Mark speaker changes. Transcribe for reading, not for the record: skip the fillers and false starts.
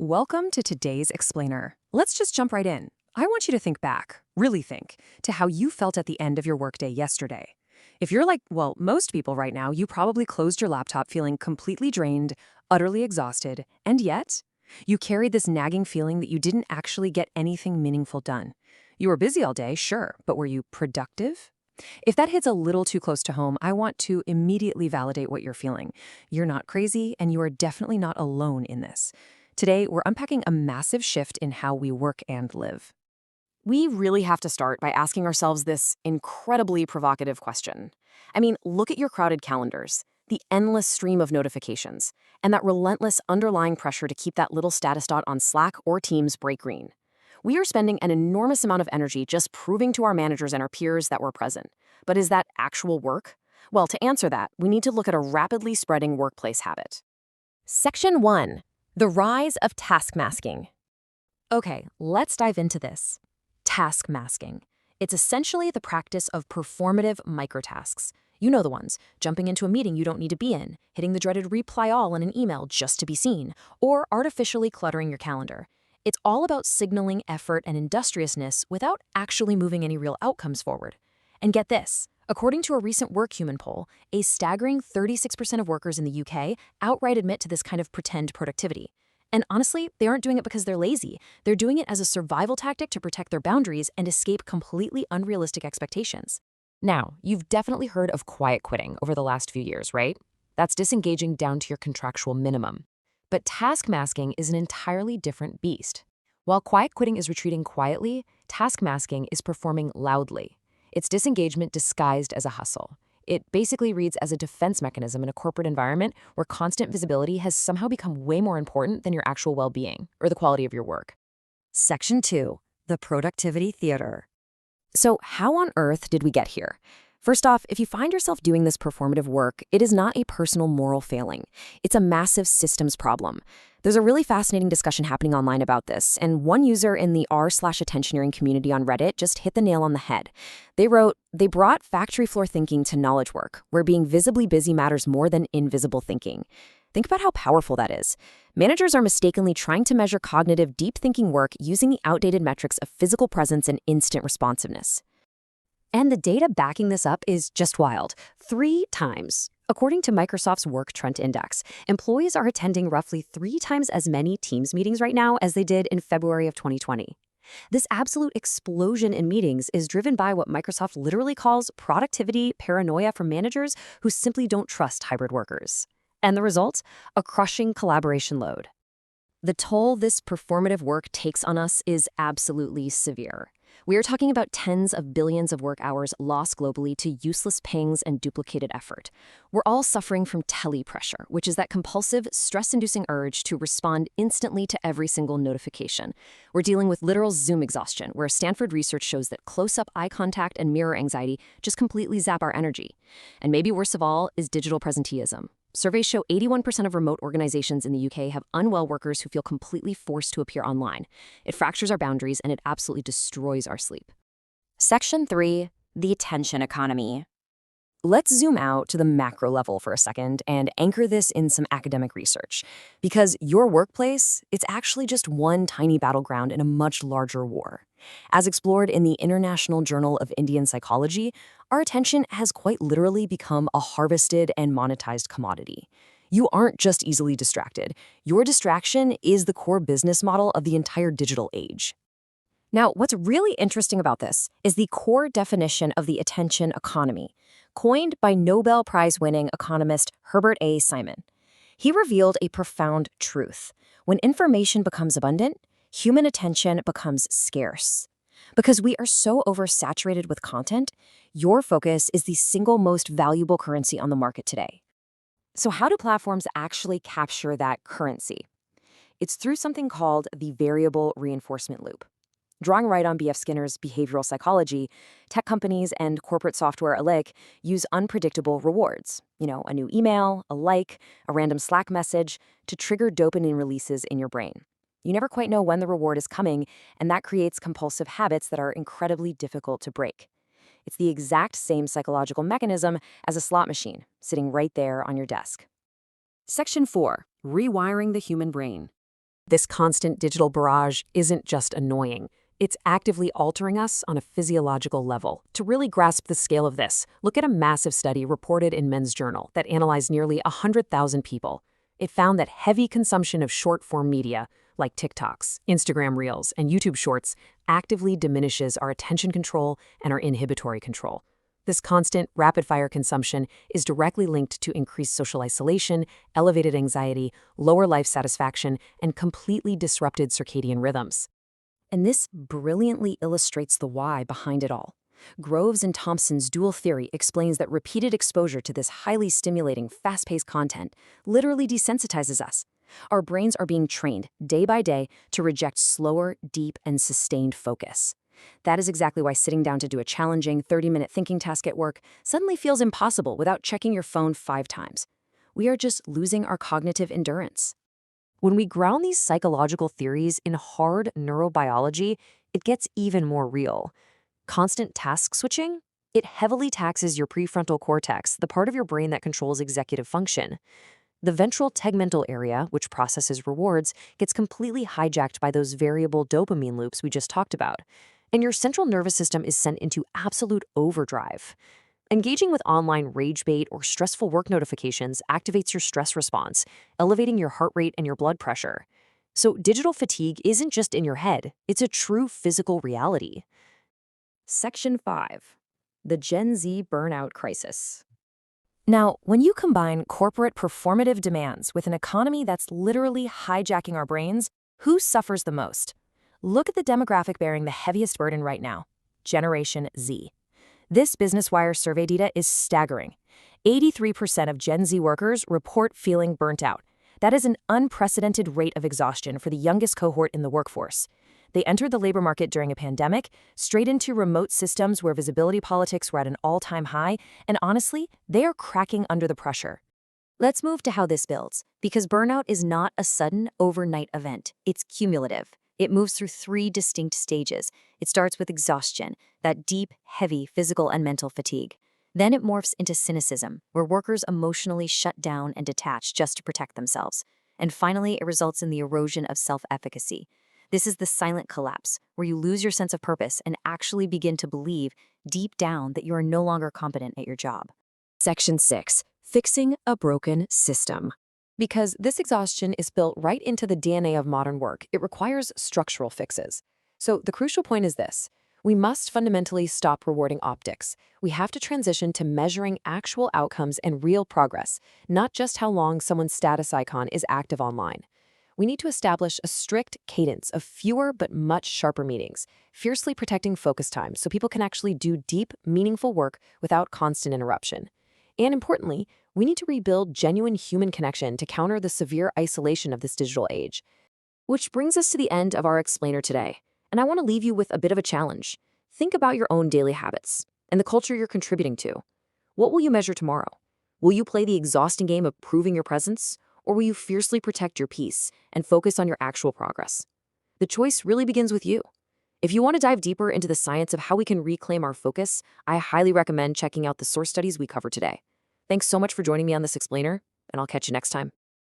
Speaker 1: Welcome to today's Explainer. Let's just jump right in. I want you to think back, really think, to how you felt at the end of your workday yesterday. If you're like, well, most people right now, you probably closed your laptop feeling completely drained, utterly exhausted, and yet, you carried this nagging feeling that you didn't actually get anything meaningful done. You were busy all day, sure, but were you productive? If that hits a little too close to home, I want to immediately validate what you're feeling. You're not crazy, and you are definitely not alone in this. Today, we're unpacking a massive shift in how we work and live.
Speaker 2: We really have to start by asking ourselves this incredibly provocative question. I mean, look at your crowded calendars, the endless stream of notifications, and that relentless underlying pressure to keep that little status dot on Slack or Teams bright green. We are spending an enormous amount of energy just proving to our managers and our peers that we're present. But is that actual work? Well, to answer that, we need to look at a rapidly spreading workplace habit.
Speaker 3: Section 1. The Rise of Task Masking. Okay, let's dive into this. Task masking. It's essentially the practice of performative microtasks. You know the ones, jumping into a meeting you don't need to be in, hitting the dreaded reply all in an email just to be seen, or artificially cluttering your calendar. It's all about signaling effort and industriousness without actually moving any real outcomes forward. And get this. According to a recent WorkHuman poll, a staggering 36% of workers in the UK outright admit to this kind of pretend productivity. And honestly, they aren't doing it because they're lazy. They're doing it as a survival tactic to protect their boundaries and escape completely unrealistic expectations.
Speaker 4: Now, you've definitely heard of quiet quitting over the last few years, right? That's disengaging down to your contractual minimum. But task masking is an entirely different beast. While quiet quitting is retreating quietly, task masking is performing loudly. It's disengagement disguised as a hustle. It basically reads as a defense mechanism in a corporate environment where constant visibility has somehow become way more important than your actual well-being or the quality of your work.
Speaker 3: Section 2. The Productivity Theater. So how on earth did we get here? First off, if you find yourself doing this performative work, it is not a personal moral failing. It's a massive systems problem. There's a really fascinating discussion happening online about this, and one user in the r/attentioneering community on Reddit just hit the nail on the head. They wrote, "They brought factory floor thinking to knowledge work, where being visibly busy matters more than invisible thinking." Think about how powerful that is. Managers are mistakenly trying to measure cognitive deep thinking work using the outdated metrics of physical presence and instant responsiveness. And the data backing this up is just wild. 3 times. According to Microsoft's Work Trend Index, employees are attending roughly 3 times as many Teams meetings right now as they did in February of 2020. This absolute explosion in meetings is driven by what Microsoft literally calls productivity paranoia from managers who simply don't trust hybrid workers. And the result? A crushing collaboration load. The toll this performative work takes on us is absolutely severe. We are talking about tens of billions of work hours lost globally to useless pings and duplicated effort. We're all suffering from telepressure, which is that compulsive, stress-inducing urge to respond instantly to every single notification. We're dealing with literal Zoom exhaustion, where Stanford research shows that close-up eye contact and mirror anxiety just completely zap our energy. And maybe worst of all is digital presenteeism. Surveys show 81% of remote organizations in the UK have unwell workers who feel completely forced to appear online. It fractures our boundaries and it absolutely destroys our sleep. Section 3. The Attention Economy. Let's zoom out to the macro level for a second and anchor this in some academic research. Because your workplace, it's actually just one tiny battleground in a much larger war. As explored in the International Journal of Indian Psychology, our attention has quite literally become a harvested and monetized commodity. You aren't just easily distracted. Your distraction is the core business model of the entire digital age. Now, what's really interesting about this is the core definition of the attention economy, coined by Nobel Prize-winning economist Herbert A. Simon. He revealed a profound truth. When information becomes abundant, human attention becomes scarce. Because we are so oversaturated with content, your focus is the single most valuable currency on the market today. So how do platforms actually capture that currency? It's through something called the variable reinforcement loop. Drawing right on B.F. Skinner's behavioral psychology, tech companies and corporate software alike use unpredictable rewards. A new email, a like, a random Slack message to trigger dopamine releases in your brain. You never quite know when the reward is coming, and that creates compulsive habits that are incredibly difficult to break. It's the exact same psychological mechanism as a slot machine, sitting right there on your desk. Section 4. Rewiring the Human Brain. This constant digital barrage isn't just annoying. It's actively altering us on a physiological level. To really grasp the scale of this, look at a massive study reported in Men's Journal that analyzed nearly 100,000 people. It found that heavy consumption of short-form media, like TikToks, Instagram Reels, and YouTube Shorts, actively diminishes our attention control and our inhibitory control. This constant, rapid-fire consumption is directly linked to increased social isolation, elevated anxiety, lower life satisfaction, and completely disrupted circadian rhythms.
Speaker 2: And this brilliantly illustrates the why behind it all. Groves and Thompson's dual theory explains that repeated exposure to this highly stimulating, fast-paced content literally desensitizes us. Our brains are being trained, day by day, to reject slower, deep, and sustained focus. That is exactly why sitting down to do a challenging 30-minute thinking task at work suddenly feels impossible without checking your phone 5 times. We are just losing our cognitive endurance.
Speaker 3: When we ground these psychological theories in hard neurobiology, it gets even more real. Constant task switching? It heavily taxes your prefrontal cortex, the part of your brain that controls executive function. The ventral tegmental area, which processes rewards, gets completely hijacked by those variable dopamine loops we just talked about, and your central nervous system is sent into absolute overdrive. Engaging with online rage bait or stressful work notifications activates your stress response, elevating your heart rate and your blood pressure. So digital fatigue isn't just in your head, it's a true physical reality.
Speaker 2: Section 5. The Gen Z Burnout Crisis.
Speaker 3: Now, when you combine corporate performative demands with an economy that's literally hijacking our brains, who suffers the most? Look at the demographic bearing the heaviest burden right now: Generation Z. This Business Wire survey data is staggering. 83% of Gen Z workers report feeling burnt out. That is an unprecedented rate of exhaustion for the youngest cohort in the workforce. They entered the labor market during a pandemic, straight into remote systems where visibility politics were at an all-time high, and honestly, they are cracking under the pressure.
Speaker 2: Let's move to how this builds, because burnout is not a sudden, overnight event. It's cumulative. It moves through 3 distinct stages. It starts with exhaustion, that deep, heavy physical and mental fatigue. Then it morphs into cynicism, where workers emotionally shut down and detach just to protect themselves. And finally, it results in the erosion of self-efficacy. This is the silent collapse, where you lose your sense of purpose and actually begin to believe, deep down, that you are no longer competent at your job.
Speaker 3: Section 6. Fixing a broken system.
Speaker 1: Because this exhaustion is built right into the DNA of modern work, it requires structural fixes. So the crucial point is this: we must fundamentally stop rewarding optics. We have to transition to measuring actual outcomes and real progress, not just how long someone's status icon is active online. We need to establish a strict cadence of fewer but much sharper meetings, fiercely protecting focus time so people can actually do deep, meaningful work without constant interruption. And importantly, we need to rebuild genuine human connection to counter the severe isolation of this digital age. Which brings us to the end of our explainer today, and I want to leave you with a bit of a challenge. Think about your own daily habits and the culture you're contributing to. What will you measure tomorrow? Will you play the exhausting game of proving your presence, or will you fiercely protect your peace and focus on your actual progress? The choice really begins with you. If you want to dive deeper into the science of how we can reclaim our focus, I highly recommend checking out the source studies we covered today. Thanks so much for joining me on this explainer, and I'll catch you next time.